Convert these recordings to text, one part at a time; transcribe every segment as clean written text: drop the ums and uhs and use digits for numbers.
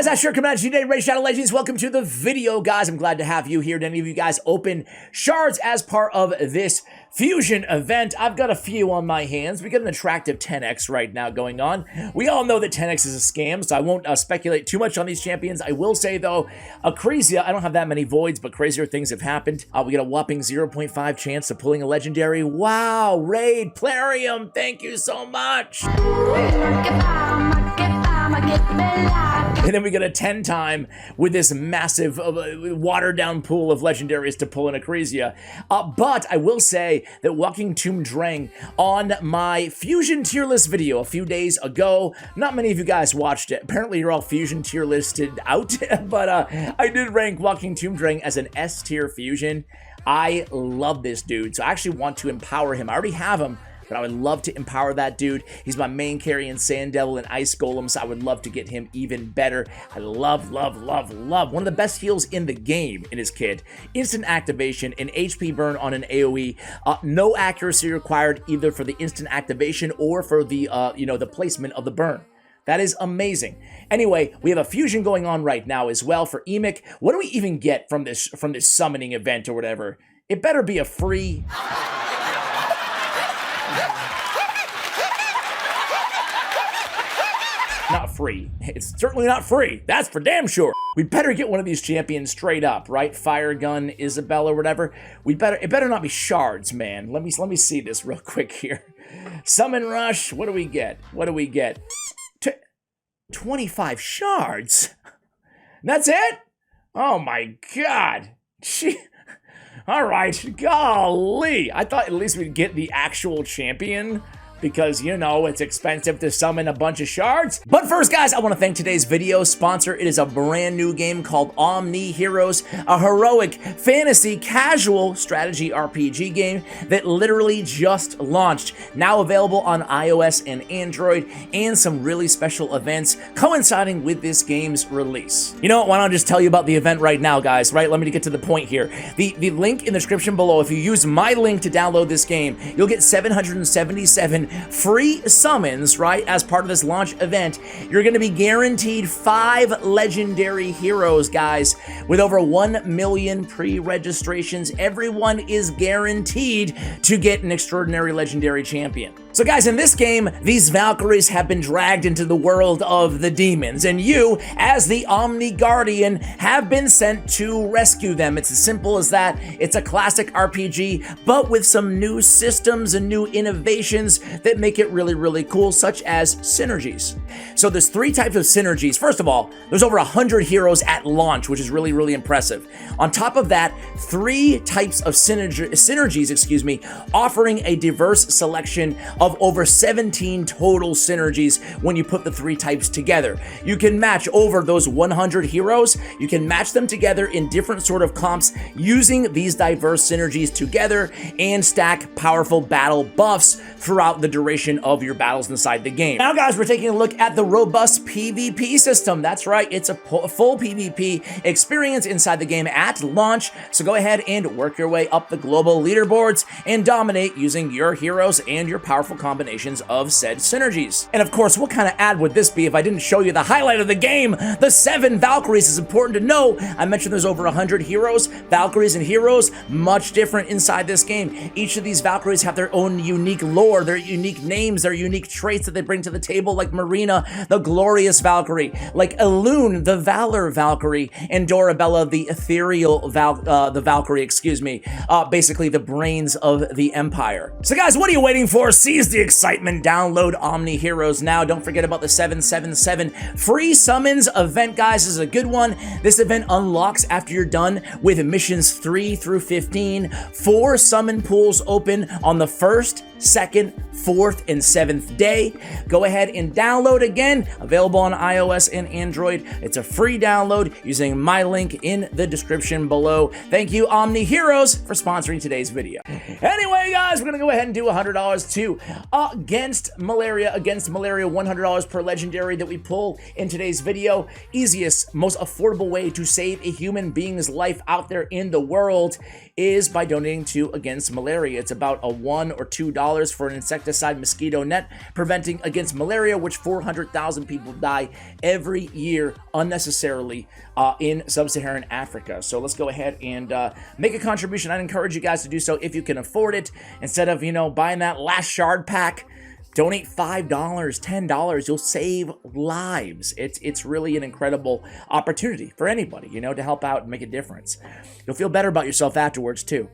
guys, I sure come at you today, Raid Shadow Legends. Welcome to the video, guys. I'm glad to have you here. Did any of you guys open shards as part of this fusion event? I've got a few on my hands. We got an attractive 10x right now going on. We all know that 10x is a scam, so I won't speculate too much on these champions. I will say, though, crazier, I don't have that many voids, but crazier things have happened. We got a whopping 0.5 chance of pulling a legendary. Wow, Raid Plarium, thank you so much. And then we get a 10 time with this massive watered down pool of legendaries to pull in Acresia. But I will say that Walking Tomb Drang on my Fusion tier list video a few days ago, not many of you guys watched it. Apparently you're all Fusion tier listed out, but I did rank Walking Tomb Drang as an S tier Fusion. I love this dude, so I actually want to empower him. I already have him, but I would love to empower that dude. He's my main carry in Sand Devil and Ice Golem, so I would love to get him even better. I love one of the best heals in the game in his kit. Instant activation and HP burn on an AoE. No accuracy required either for the instant activation or for the the placement of the burn. That is amazing. Anyway, we have a fusion going on right now as well for EMIC. What do we even get from this summoning event or whatever? It better be a free... Not free. It's certainly not free. That's for damn sure. We better get one of these champions straight up, right? Fire Gun, Isabella, or whatever. It better not be shards, man. Let me see this real quick here. Summon Rush. What do we get? 25 shards. That's it? Oh my god. All right. Golly. I thought at least we'd get the actual champion, because, you know, it's expensive to summon a bunch of shards. But first, guys, I want to thank today's video sponsor. It is a brand new game called Omni Heroes, a heroic fantasy casual strategy RPG game that literally just launched. Now available on iOS and Android, and some really special events coinciding with this game's release. You know what? Why don't I just tell you about the event right now, guys, right? Let me get to the point here. The link in the description below, if you use my link to download this game, you'll get 777 free summons, right, as part of this launch event. You're going to be guaranteed 5 legendary heroes, guys, with over 1 million pre-registrations. Everyone is guaranteed to get an extraordinary legendary champion. So guys, in this game, these Valkyries have been dragged into the world of the demons, and you, as the Omni Guardian, have been sent to rescue them. It's as simple as that. It's a classic RPG, but with some new systems and new innovations that make it really, really cool, such as synergies. So there's 3 types of synergies. First of all, there's over 100 heroes at launch, which is really, really impressive. On top of that, 3 types of synergies, offering a diverse selection of over 17 total synergies when you put the 3 types together. You can match over those 100 heroes. You can match them together in different sort of comps using these diverse synergies together and stack powerful battle buffs throughout the duration of your battles inside the game. Now, guys, we're taking a look at the robust PvP system. That's right, it's a full PvP experience inside the game at launch, so go ahead and work your way up the global leaderboards and dominate using your heroes and your powerful combinations of said synergies. And of course, what kind of ad would this be if I didn't show you the highlight of the game, the 7 Valkyries? Is important to know. I mentioned there's over 100 heroes. Valkyries and heroes, much different inside this game. Each of these Valkyries have their own unique lore, their unique names, their unique traits that they bring to the table, like Marina, the glorious Valkyrie, like Elune, the Valor Valkyrie, and Dorabella, the ethereal Valkyrie, basically the brains of the Empire. So guys, what are you waiting for? Seize the excitement. Download Omni Heroes now. Don't forget about the 777 free summons event, guys. This is a good one. This event unlocks after you're done with missions 3 through 15. 4 summon pools open on the 1st, 2nd, 4th, and 7th day. Go ahead and download again. Available on iOS and Android. It's a free download using my link in the description below. Thank you, Omni Heroes, for sponsoring today's video. Anyway, guys, we're going to go ahead and do $100 to Against Malaria, $100 per legendary that we pull in today's video. Easiest, most affordable way to save a human being's life out there in the world is by donating to Against Malaria. It's about a $1 or $2 for an insecticide insecticide mosquito net, preventing against malaria, which 400,000 people die every year unnecessarily in sub-Saharan Africa. So let's go ahead and make a contribution. I'd encourage you guys to do so if you can afford it. Instead of, buying that last shard pack, donate $5, $10. You'll save lives. It's really an incredible opportunity for anybody, to help out and make a difference. You'll feel better about yourself afterwards, too.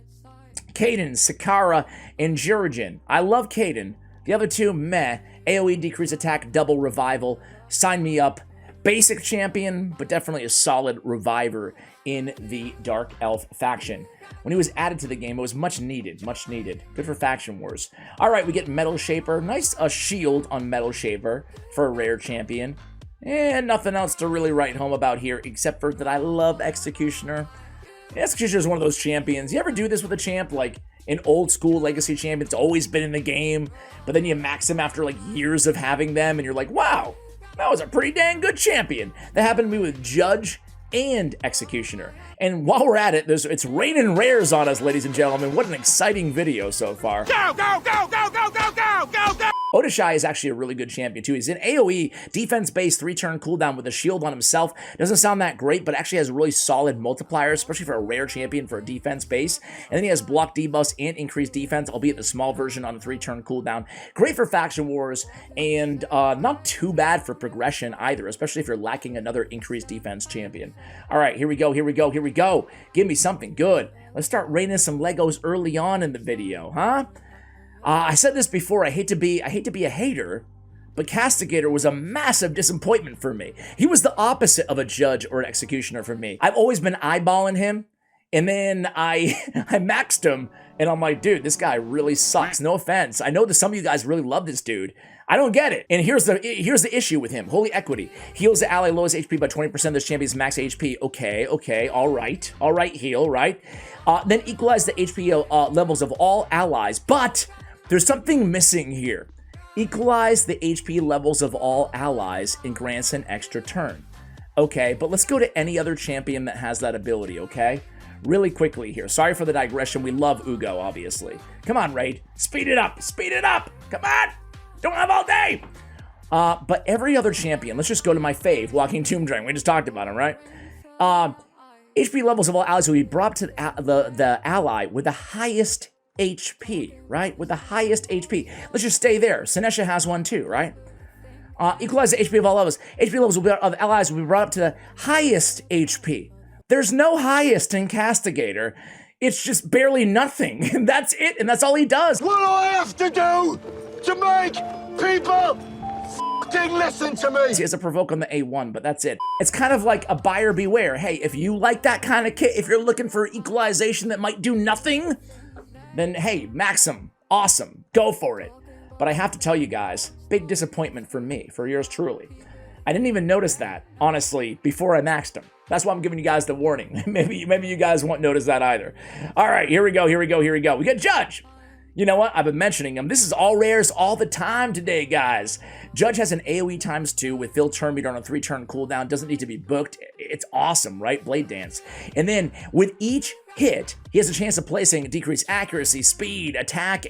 Caden, Sakara, and Jurigen. I love Caden. The other two, meh. AoE decrease attack, double revival. Sign me up. Basic champion, but definitely a solid reviver in the Dark Elf faction. When he was added to the game, it was much needed, much needed. Good for faction wars. All right, we get Metal Shaper. Nice shield on Metal Shaper for a rare champion. And nothing else to really write home about here, except for that I love Executioner. Executioner is one of those champions. You ever do this with a champ, like an old school legacy champion? It's always been in the game, but then you max them after like years of having them, and you're like, wow, that was a pretty dang good champion. That happened to me with Judge and Executioner. And while we're at it, it's raining rares on us, ladies and gentlemen. What an exciting video so far. Go, go, go, go, go, go, go, go, go! Odishai is actually a really good champion, too. He's an AoE, defense-based 3-turn cooldown with a shield on himself. Doesn't sound that great, but actually has a really solid multiplier, especially for a rare champion for a defense base. And then he has block debuffs and increased defense, albeit the small version on a 3-turn cooldown. Great for faction wars, and not too bad for progression either, especially if you're lacking another increased defense champion. All right, here we go, here we go, here we go. Give me something good. Let's start rating some Legos early on in the video, huh? I said this before, I hate to be a hater, but Castigator was a massive disappointment for me. He was the opposite of a Judge or an Executioner for me. I've always been eyeballing him, and then I maxed him, and I'm like, dude, this guy really sucks. No offense. I know that some of you guys really love this dude. I don't get it. And here's the issue with him. Holy Equity. Heals the ally lowest HP by 20% of this champion's max HP. Okay, all right, heal, right? Then equalize the HP levels of all allies, but there's something missing here. Equalize the HP levels of all allies and grants an extra turn. Okay, but let's go to any other champion that has that ability, okay? Really quickly here. Sorry for the digression. We love Ugo, obviously. Come on, Raid. Speed it up. Speed it up. Come on. Don't have all day. But every other champion, let's just go to my fave, Walking Tomb Dragon. We just talked about him, right? HP levels of all allies will be brought up to the ally with the highest HP, right? With the highest HP. Let's just stay there. Sinesha has one too, right? Equalize the HP of all levels. HP levels of allies will be brought up to the highest HP. There's no highest in Castigator. It's just barely nothing. And that's it, and that's all he does. What do I have to do to make people f***ing listen to me? He has a provoke on the A1, but that's it. It's kind of like a buyer beware. Hey, if you like that kind of kit, if you're looking for equalization that might do nothing, then hey, Maxim, awesome, go for it. But I have to tell you guys, big disappointment for me, for yours truly. I didn't even notice that, honestly, before I maxed him. That's why I'm giving you guys the warning. Maybe you guys won't notice that either. All right, here we go. We got Judge. You know what? I've been mentioning him. This is all rares all the time today, guys. Judge has an AoE ×2 with fill turn meter on a 3-turn cooldown. Doesn't need to be booked. It's awesome, right? Blade Dance. And then with each hit, he has a chance of placing decreased accuracy, speed, attack,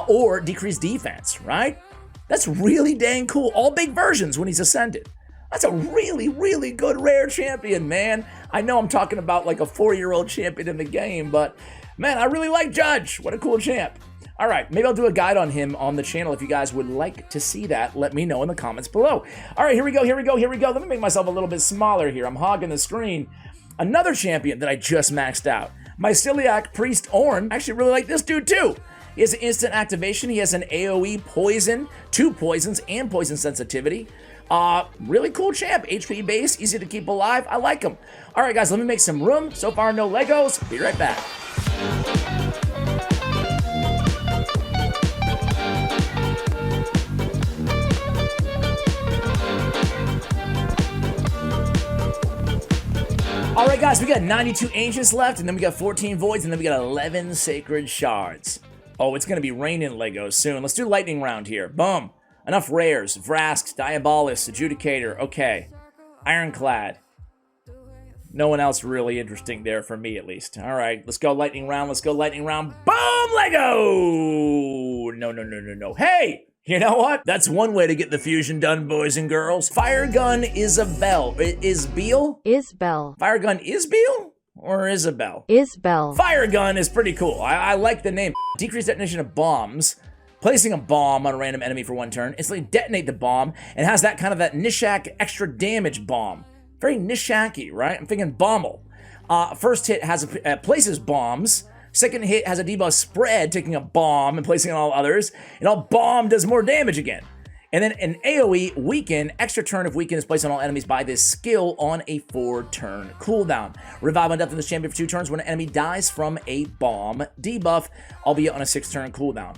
or decreased defense, right? That's really dang cool. All big versions when he's ascended. That's a really, really good rare champion, man. I know I'm talking about like a 4-year-old champion in the game, but man, I really like Judge. What a cool champ. All right, maybe I'll do a guide on him on the channel. If you guys would like to see that, let me know in the comments below. All right, here we go. Let me make myself a little bit smaller here. I'm hogging the screen. Another champion that I just maxed out. My Celiac Priest Ornn. I actually really like this dude too. He has an instant activation. He has an AoE poison, 2 poisons, and poison sensitivity. Really cool champ. HP base, easy to keep alive. I like him. All right, guys, let me make some room. So far, no Legos. Be right back. All right, guys, we got 92 Ancients left, and then we got 14 Voids, and then we got 11 Sacred Shards. Oh, it's going to be raining Legos soon. Let's do lightning round here. Boom. Enough rares. Vrask, Diabolus, Adjudicator. Okay. Ironclad. No one else really interesting there for me, at least. All right, let's go lightning round. Boom, Legos! no, no, no, no, no, no. Hey! You know what? That's one way to get the fusion done, boys and girls. Fire Gun Isabel. Isbel? Isbel. Fire Gun Isbel? Or Isabel? Isbel. Fire Gun is pretty cool. I like the name. Decrease detonation of bombs. Placing a bomb on a random enemy for 1 turn. Instantly detonate the bomb. And has that kind of that Nishak extra damage bomb. Very Nishaki, right? I'm thinking Bommel. First hit has places bombs. Second hit has a debuff spread, taking a bomb and placing on all others. And all bomb does more damage again. And then an AoE weaken, extra turn of weaken is placed on all enemies by this skill on a 4-turn cooldown. Revive on death in this champion for 2 turns when an enemy dies from a bomb debuff, albeit on a 6-turn cooldown.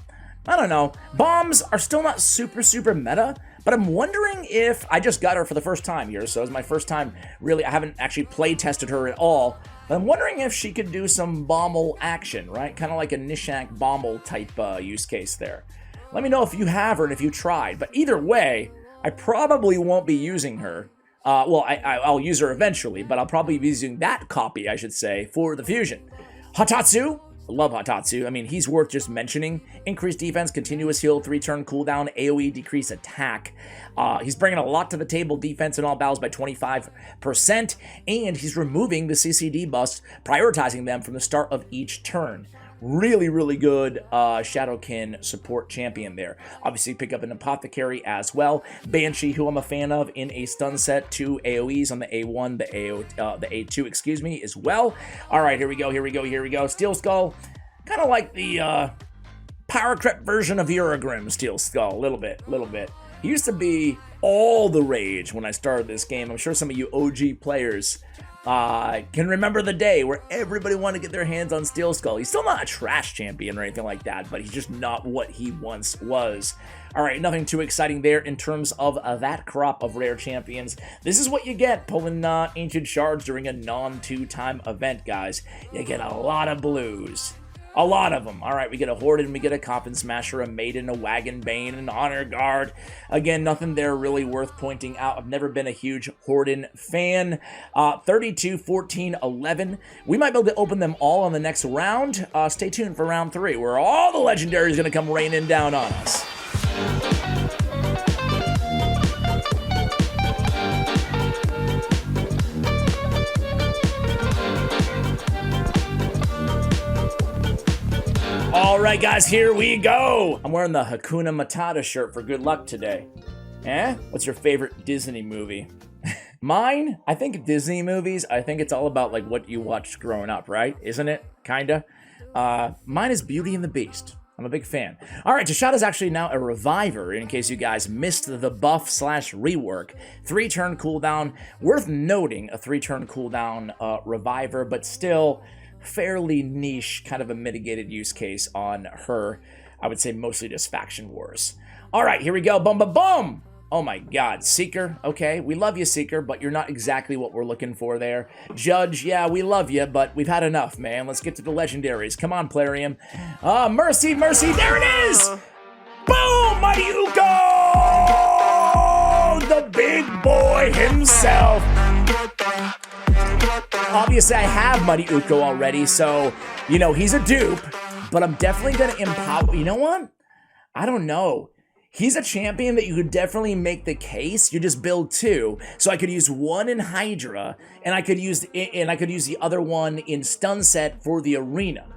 I don't know. Bombs are still not super meta, but I'm wondering if I just got her for the first time here, so it's my first time really. I haven't actually play tested her at all. But I'm wondering if she could do some Bommel action, right? Kind of like a Nishak Bommel type use case there. Let me know if you have her and if you tried. But either way, I probably won't be using her. Well, I'll use her eventually, but I'll probably be using that copy, I should say, for the fusion. Hatatsu. I love Hatatsu. I mean, he's worth just mentioning. Increased defense, continuous heal, 3-turn cooldown, AoE, decrease attack. He's bringing a lot to the table, defense in all battles by 25%, and he's removing the CCD buffs, prioritizing them from the start of each turn. Really good Shadowkin support champion there. Obviously, pick up an Apothecary as well. Banshee, who I'm a fan of, in a stun set. 2 AoEs on the A1, the A2, excuse me, as well. All right, here we go. Steel Skull, kind of like the Power Creep version of Uragrim Steel Skull, a little bit. He used to be all the rage when I started this game. I'm sure some of you OG players can remember the day where everybody wanted to get their hands on Steel Skull. He's still not a trash champion or anything like that, but he's just not what he once was. All right, nothing too exciting there in terms of that crop of rare champions. This is what you get pulling Ancient Shards during a non-2-time event, guys. You get a lot of blues. A lot of them. All right, we get a Horden, we get a Coffin Smasher, a Maiden, a Wagon Bane, an Honor Guard. Again, nothing there really worth pointing out. I've never been a huge Horden fan. 32, 14, 11. We might be able to open them all on the next round. Stay tuned for round 3, where all the legendaries are going to come raining down on us. All right, guys, here we go. I'm wearing the Hakuna Matata shirt for good luck today. What's your favorite Disney movie? Mine, I think Disney movies, I think it's all about like what you watched growing up, right? Isn't it? Kinda. Mine is Beauty and the Beast. I'm a big fan. All right, Tashad is actually now a reviver, in case you guys missed the buff/rework. 3-turn cooldown. Worth noting, a 3-turn cooldown reviver, but still fairly niche, kind of a mitigated use case on her. I would say mostly just faction wars. All right, here we go. Boom, boom, boom. Oh my God, Seeker. Okay, we love you, Seeker, but you're not exactly what we're looking for there. Judge, yeah, we love you, but we've had enough, man. Let's get to the legendaries. Come on, Plarium. Mercy, there it is. Boom, Mighty Uko, the big boy himself. Obviously, I have Mighty Uko already, so, you know, he's a dupe, but I'm definitely going to empower. You know what? I don't know. He's a champion that you could definitely make the case. You just build 2, so I could use 1 in Hydra, and I could use the other one in stun set for the arena.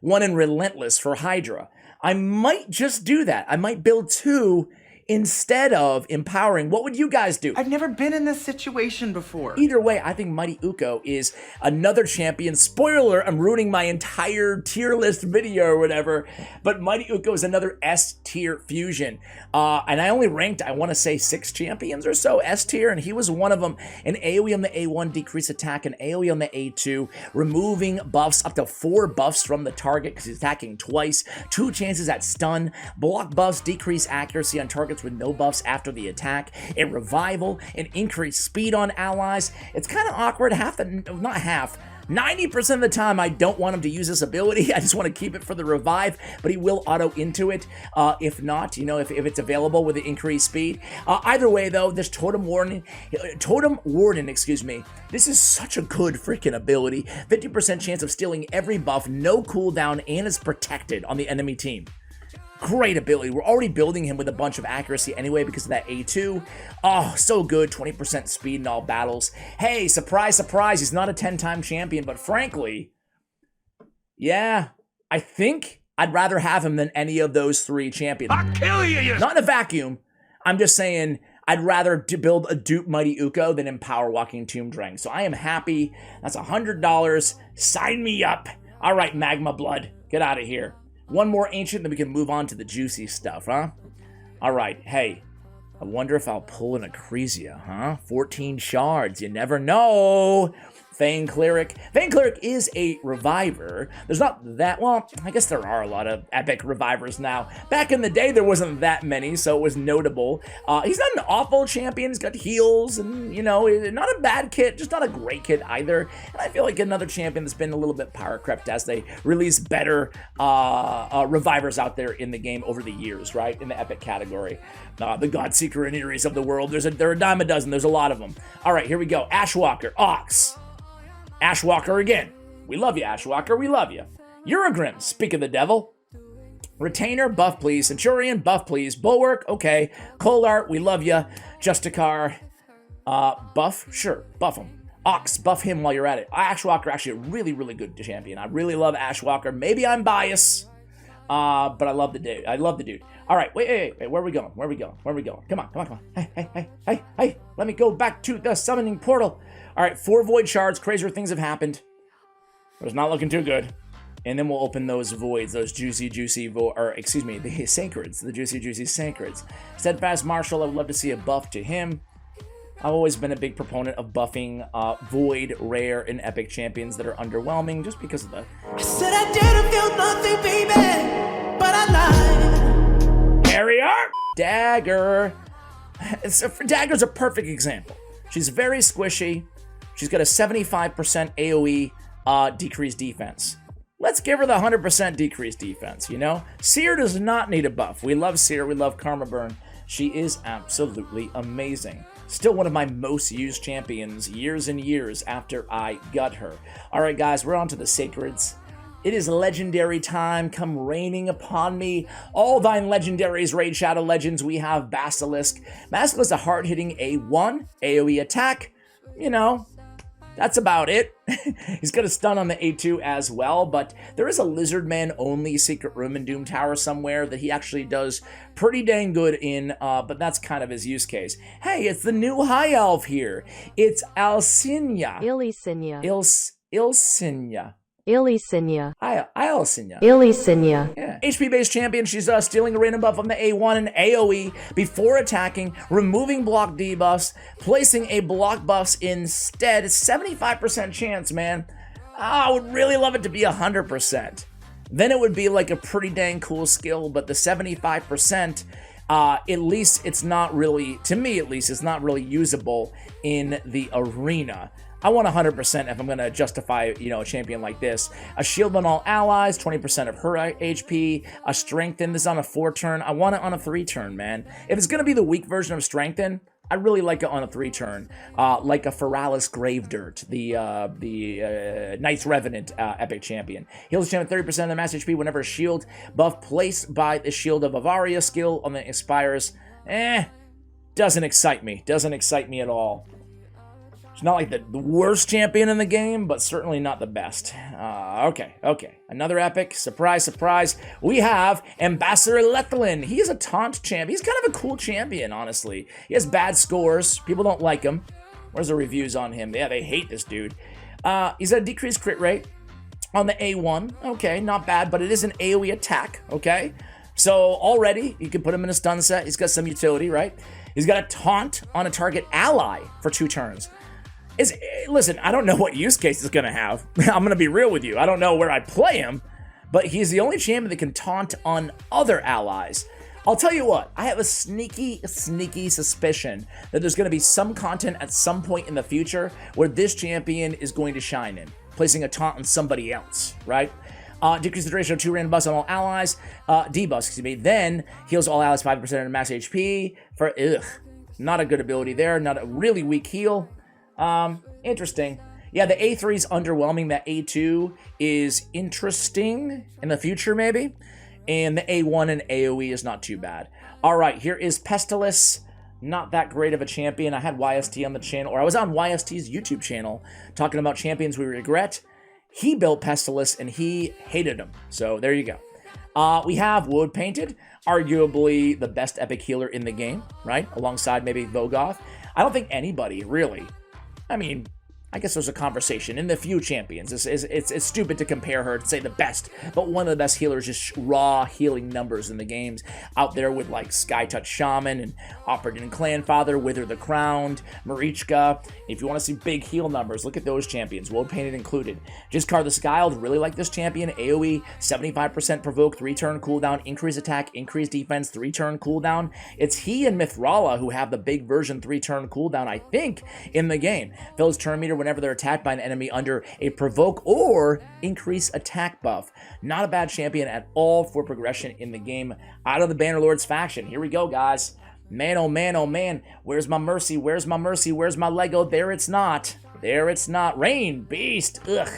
1 in Relentless for Hydra. I might just do that. I might build 2 instead of empowering. What would you guys do? I've never been in this situation before. Either way, I think Mighty Uko is another champion. Spoiler, I'm ruining my entire tier list video or whatever, but Mighty Uko is another S tier fusion. And I only ranked, I want to say 6 champions or so S tier, and he was one of them. An AoE on the A1, decrease attack, an AoE on the A2, removing buffs, up to 4 buffs from the target because he's attacking twice, 2 chances at stun, block buffs, decrease accuracy on targets with no buffs after the attack, a revival, an increased speed on allies. It's kind of awkward, 90% of the time, I don't want him to use this ability. I just want to keep it for the revive, but he will auto into it. If not, if it's available with the increased speed. Either way, though, this Totem Warden, excuse me, this is such a good freaking ability. 50% chance of stealing every buff, no cooldown, and is protected on the enemy team. Great ability. We're already building him with a bunch of accuracy anyway because of that A2. Oh, so good. 20% speed in all battles. Hey, surprise, surprise. He's not a 10-time champion, but frankly, yeah, I think I'd rather have him than any of those 3 champions. I'll kill you! Not in a vacuum. I'm just saying I'd rather build a dupe Mighty Uko than empower Walking Tomb Drang. So I am happy. That's $100. Sign me up. All right, Magma Blood. Get out of here. One more ancient, then we can move on to the juicy stuff, huh? All right, hey, I wonder if I'll pull an Acresia, huh? 14 shards, you never know. Fang Cleric. Fang Cleric is a reviver. There's not that, well, I guess there are a lot of epic revivers now. Back in the day, there wasn't that many, so it was notable. He's not an awful champion. He's got heals and, not a bad kit, just not a great kit either. And I feel like another champion that's been a little bit power crept as they release better revivers out there in the game over the years, right? In the epic category. The Godseeker and Eries of the world. They're a dime a dozen. There's a lot of them. All right, here we go. Ashwalker, Ox. Ashwalker again. We love you, Ashwalker. We love you. Uragrim, speak of the devil. Retainer, buff please. Centurion, buff please. Bulwark, okay. Colart, we love you. Justicar, buff? Sure, buff him. Ox, buff him while you're at it. Ashwalker, actually a really, really good champion. I really love Ashwalker. Maybe I'm biased, but I love the dude. I love the dude. All right, wait. Where are we going? Where are we going? Come on. Hey. Let me go back to the summoning portal. All right, 4 void shards. Crazier things have happened. It's not looking too good. And then we'll open those voids, those the sacreds, the juicy sacreds. Steadfast Marshal, I would love to see a buff to him. I've always been a big proponent of buffing void, rare, and epic champions that are underwhelming just because of the... I said I didn't feel nothing, baby, but I lied. Barrier! Dagger. Dagger's a perfect example. She's very squishy. She's got a 75% AoE decreased defense. Let's give her the 100% decreased defense, Seer does not need a buff. We love Seer. We love Karma Burn. She is absolutely amazing. Still one of my most used champions years and years after I got her. All right, guys, we're on to the Sacreds. It is legendary time. Come raining upon me. All thine legendaries, Raid Shadow Legends. We have Basilisk. Basilisk is a hard-hitting A1 AoE attack. That's about it. He's got a stun on the A2 as well, but there is a Lizardman only secret room in Doom Tower somewhere that he actually does pretty dang good in, but that's kind of his use case. Hey, it's the new High Elf here. It's Ilsinya. Ilsinya. Ilsinya. Yeah. HP-based champion. She's stealing a random buff on the A1 and AoE before attacking, removing block debuffs, placing a block buffs instead. 75% chance, man. I would really love it to be 100%. Then it would be like a pretty dang cool skill, but the 75%, at least it's not really, to me at least, it's not really usable in the arena. I want 100% if I'm going to justify, a champion like this. A shield on all allies, 20% of her HP, a strengthen. This is on a 4-turn. I want it on a 3-turn, man. If it's going to be the weak version of strengthen, I really like it on a 3-turn, like a Feralis Grave Dirt, the Knight's Revenant epic champion. Heals champion 30% of the mass HP whenever a shield buff placed by the Shield of Avaria skill on the expires. Doesn't excite me. Doesn't excite me at all. It's not like the worst champion in the game, but certainly not the best. Okay. Another epic. Surprise, surprise. We have Ambassador Lethlin. He is a taunt champ. He's kind of a cool champion, honestly. He has bad scores. People don't like him. Where's the reviews on him? Yeah, they hate this dude. He's got a decreased crit rate on the A1. Okay, not bad, but it is an AoE attack, okay? So already, you can put him in a stun set. He's got some utility, right? He's got a taunt on a target ally for 2 turns. Listen, I don't know what use case he's going to have. I'm going to be real with you. I don't know where I'd play him, but he's the only champion that can taunt on other allies. I'll tell you what, I have a sneaky suspicion that there's going to be some content at some point in the future where this champion is going to shine in. placing a taunt on somebody else, right? Decrease the duration of 2 random buffs on all allies. Debuffs, excuse me. Then heals all allies 5% of max HP. For not a good ability there. Not a really weak heal. Interesting. Yeah, the A3 is underwhelming. That A2 is interesting in the future, maybe. And the A1 and AoE is not too bad. All right, here is Pestilus. Not that great of a champion. I had YST on the channel, or I was on YST's YouTube channel talking about champions we regret. He built Pestilus, and he hated him. So there you go. We have Wood Painted, arguably the best epic healer in the game, right? Alongside maybe Vogoth. I don't think anybody, really. I mean, I guess there's a conversation in the few champions. It's stupid to compare her to say the best, but one of the best healers, just raw healing numbers in the games out there with like Skytouch Shaman and Operative Clanfather, Wither the Crowned, Marichka. If you want to see big heal numbers, look at those champions, Woad Painted included. Jiskar the Skyled, really like this champion. AoE, 75% provoke, 3-turn cooldown, increase attack, increase defense, 3-turn cooldown. It's he and Mithrala who have the big version 3-turn cooldown, I think, in the game. Fills turn meter whenever they're attacked by an enemy under a provoke or increase attack buff. Not a bad champion at all for progression in the game. Out of the Bannerlords faction. Here we go, guys. Man, oh man, oh man. Where's my mercy? Where's my mercy? Where's my Lego? There it's not. There it's not. Rain Beast. Ugh.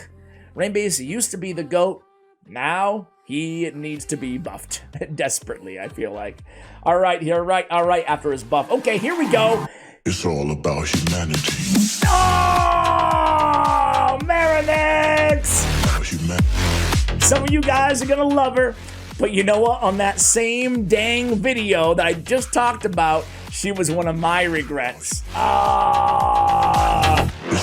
Rain Beast used to be the GOAT. Now he needs to be buffed desperately, I feel like. All right, here, right, all right, after his buff. Okay, here we go. It's all about humanity. Oh, Marinix! Some of you guys are gonna love her, but you know what? On that same dang video that I just talked about, she was one of my regrets. It's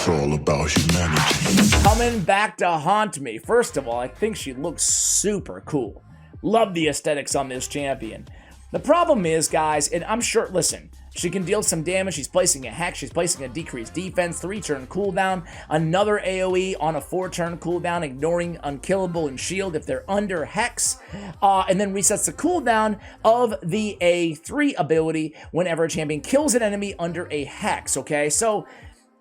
all about humanity. Coming back to haunt me. First of all, I think she looks super cool. Love the aesthetics on this champion. The problem is, guys, and I'm sure, listen, she can deal some damage. She's placing a Hex. She's placing a decreased defense, 3-turn cooldown, another AoE on a 4-turn cooldown, ignoring unkillable and shield if they're under Hex, and then resets the cooldown of the A3 ability whenever a champion kills an enemy under a Hex, okay? So,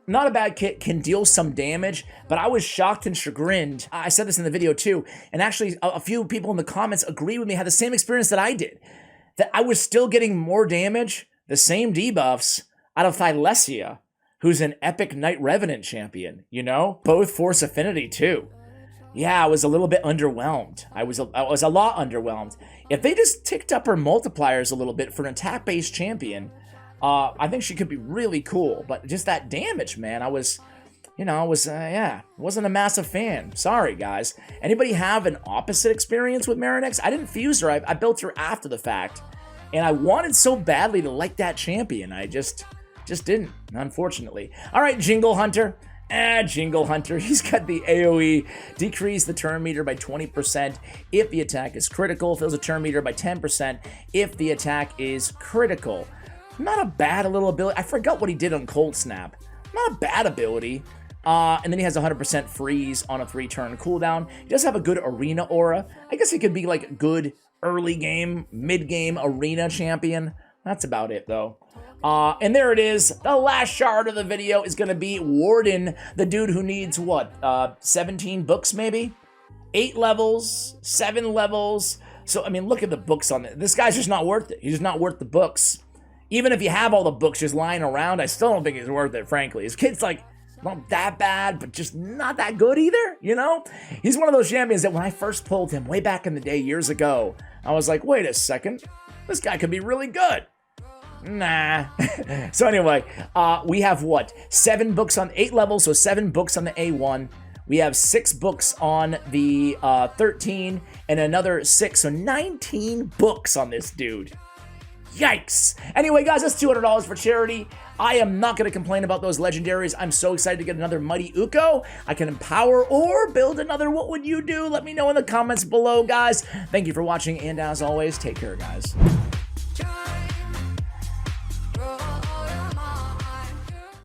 not a bad kit, can deal some damage, but I was shocked and chagrined. I said this in the video too, and actually a few people in the comments agree with me, had the same experience that I did, that I was still getting more damage, the same debuffs out of Thylesia, who's an epic Knight Revenant champion, you know? Both Force Affinity too. Yeah, I was a little bit underwhelmed. I was a lot underwhelmed. If they just ticked up her multipliers a little bit for an attack-based champion, I think she could be really cool. But just that damage, man, wasn't a massive fan. Sorry, guys. Anybody have an opposite experience with Marinix? I didn't fuse her. I built her after the fact. And I wanted so badly to like that champion. I just didn't, unfortunately. All right, Jingle Hunter. Jingle Hunter. He's got the AoE. Decrease the turn meter by 20% if the attack is critical. Fills the turn meter by 10% if the attack is critical. Not a bad little ability. I forgot what he did on Cold Snap. Not a bad ability. And then he has 100% freeze on a 3-turn cooldown. He does have a good arena aura. I guess he could be like good early game, mid-game arena champion. That's about it, though. And there it is. The last shard of the video is going to be Warden, the dude who needs, what, 17 books, maybe? 8 levels, 7 levels. So, I mean, look at the books on it. This guy's just not worth it. He's just not worth the books. Even if you have all the books just lying around, I still don't think it's worth it, frankly. His kid's, like, not that bad, but just not that good either, you know? He's one of those champions that when I first pulled him way back in the day, years ago, I was like, wait a second, this guy could be really good. Nah. So anyway, we have what? 7 books on 8 levels, so 7 books on the A1. We have 6 books on the 13, and another 6, so 19 books on this dude. Yikes. Anyway, guys, that's $200 for charity. I am not going to complain about those legendaries. I'm so excited to get another Mighty Uko. I can empower or build another What Would You Do? Let me know in the comments below, guys. Thank you for watching, and as always, take care, guys.